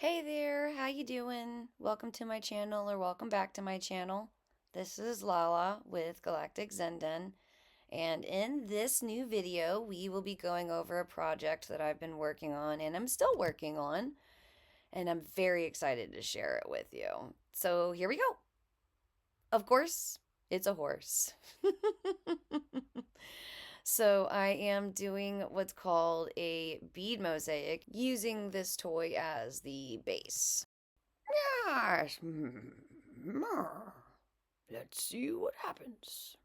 Hey there, how you doing? Welcome to my channel or welcome back to my channel. This is Lala with Galactic Zenden, and in this new video, we will be going over a project that I've been working on and I'm still working on, and I'm very excited to share it with you. So here we go. Of course, it's a horse. So I am doing what's called a bead mosaic using this toy as the base. Yes. Let's see what happens.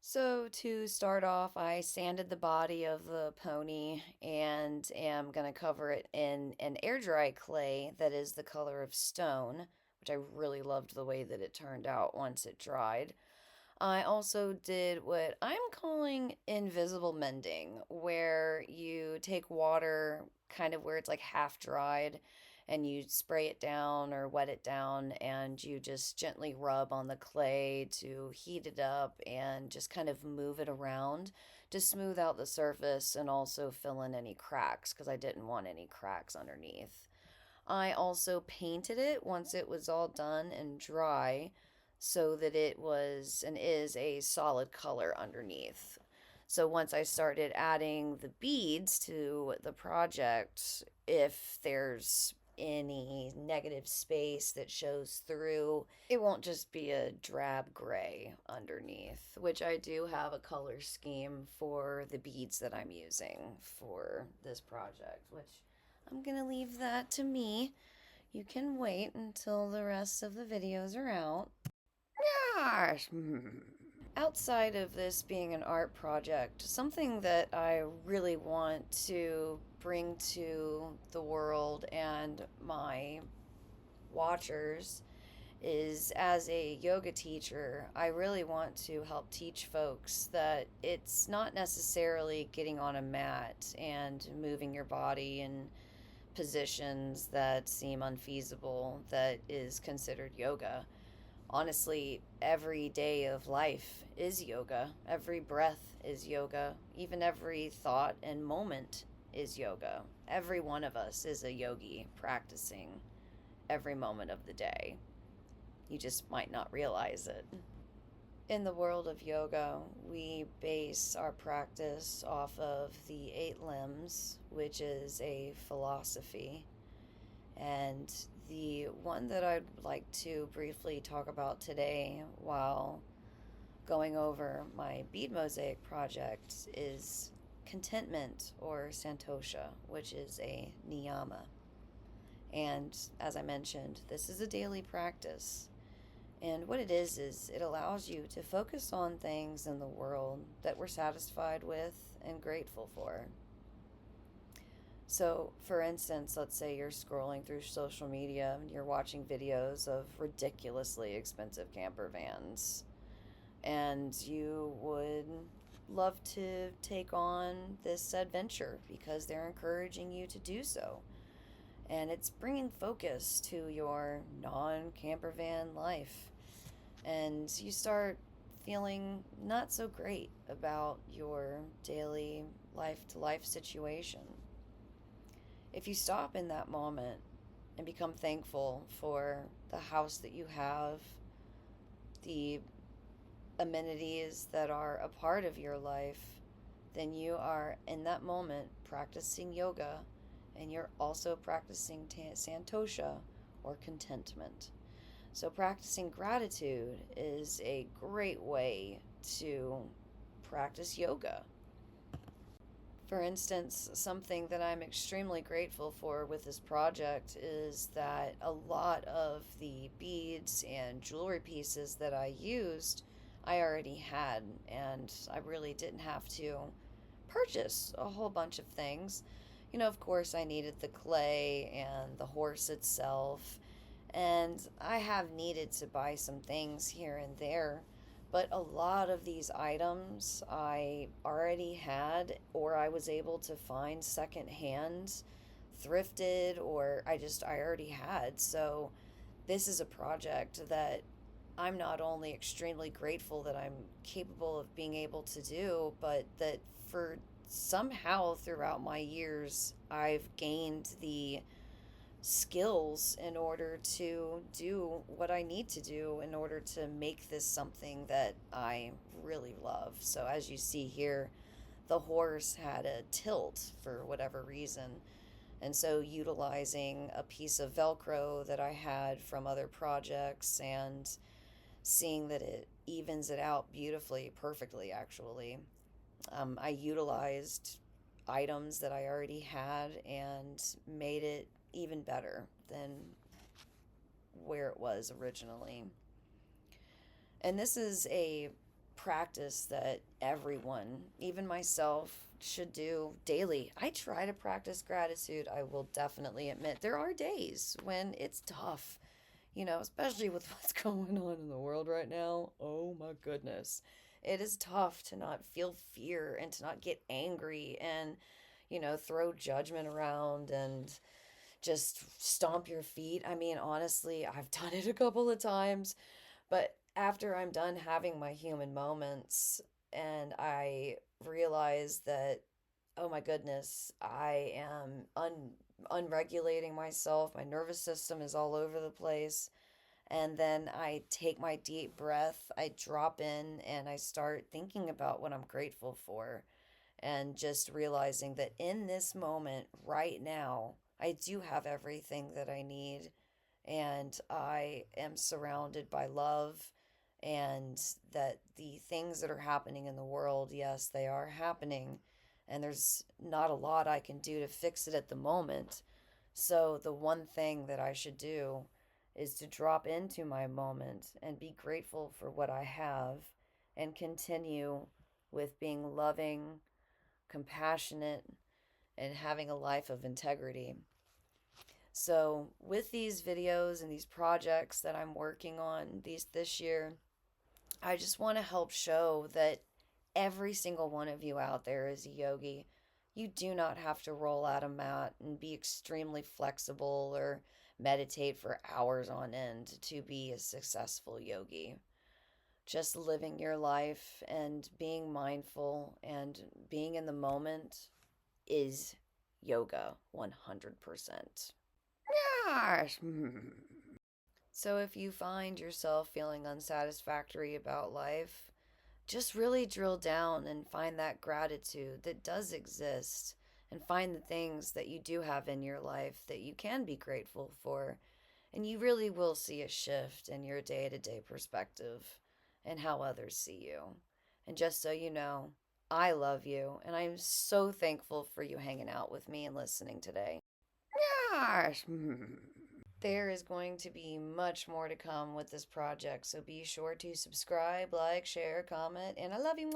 So to start off, I sanded the body of the pony and am going to cover it in an air dry clay that is the color of stone, which I really loved the way that it turned out once it dried. I also did what I'm calling invisible mending, where you take water kind of where it's like half dried and you spray it down or wet it down and you just gently rub on the clay to heat it up and just kind of move it around to smooth out the surface and also fill in any cracks because I didn't want any cracks underneath. I also painted it once it was all done and dry so that it was and is a solid color underneath. So once I started adding the beads to the project, if there's any negative space that shows through, it won't just be a drab gray underneath, which I do have a color scheme for the beads that I'm using for this project, which I'm gonna leave that to me. You can wait until the rest of the videos are out. Gosh. Outside of this being an art project, something that I really want to bring to the world and my watchers is as a yoga teacher, I really want to help teach folks that it's not necessarily getting on a mat and moving your body in positions that seem unfeasible that is considered yoga. Honestly, every day of life is yoga. Every breath is yoga. Even every thought and moment is yoga. Every one of us is a yogi practicing every moment of the day. You just might not realize it. In the world of yoga, we base our practice off of the eight limbs, which is a philosophy. And the one that I'd like to briefly talk about today while going over my bead mosaic project is contentment or Santosha, which is a niyama. And as I mentioned, this is a daily practice. And what it is it allows you to focus on things in the world that we're satisfied with and grateful for. So, for instance, let's say you're scrolling through social media and you're watching videos of ridiculously expensive camper vans, and you would love to take on this adventure because they're encouraging you to do so. And it's bringing focus to your non camper van life. And you start feeling not so great about your daily life to life situation. If you stop in that moment and become thankful for the house that you have, the amenities that are a part of your life, then you are in that moment practicing yoga and you're also practicing Santosha or contentment. So, practicing gratitude is a great way to practice yoga. For instance, something that I'm extremely grateful for with this project is that a lot of the beads and jewelry pieces that I used, I already had, and I really didn't have to purchase a whole bunch of things. Of course, I needed the clay and the horse itself, and I have needed to buy some things here and there, but a lot of these items I already had, or I was able to find secondhand, thrifted, or I already had. So this is a project that I'm not only extremely grateful that I'm capable of being able to do, but that for somehow throughout my years, I've gained the skills in order to do what I need to do in order to make this something that I really love. So, as you see here, the horse had a tilt for whatever reason. And so, utilizing a piece of Velcro that I had from other projects and seeing that it evens it out beautifully, perfectly, actually, I utilized items that I already had and made it even better than where it was originally. And this is a practice that everyone, even myself, should do daily. I try to practice gratitude. I will definitely admit there are days when it's tough, especially with what's going on in the world right now. Oh my goodness. It is tough to not feel fear and to not get angry and, throw judgment around and just stomp your feet. I mean, honestly, I've done it a couple of times, but after I'm done having my human moments and I realize that, oh my goodness, I am unregulating myself, my nervous system is all over the place. And then I take my deep breath, I drop in, and I start thinking about what I'm grateful for and just realizing that in this moment, right now, I do have everything that I need, and I am surrounded by love, and that the things that are happening in the world, yes, they are happening, and there's not a lot I can do to fix it at the moment. So, the one thing that I should do is to drop into my moment and be grateful for what I have and continue with being loving, compassionate, and having a life of integrity. So, with these videos and these projects that I'm working on this year, I just want to help show that every single one of you out there is a yogi. You do not have to roll out a mat and be extremely flexible or meditate for hours on end to be a successful yogi. Just living your life and being mindful and being in the moment is yoga 100%. Yes. So if you find yourself feeling unsatisfactory about life, just really drill down and find that gratitude that does exist and find the things that you do have in your life that you can be grateful for. And you really will see a shift in your day to day perspective and how others see you. And just so you know, I love you and I'm so thankful for you hanging out with me and listening today. Yes. There is going to be much more to come with this project, so be sure to subscribe, like, share, comment, and I love you.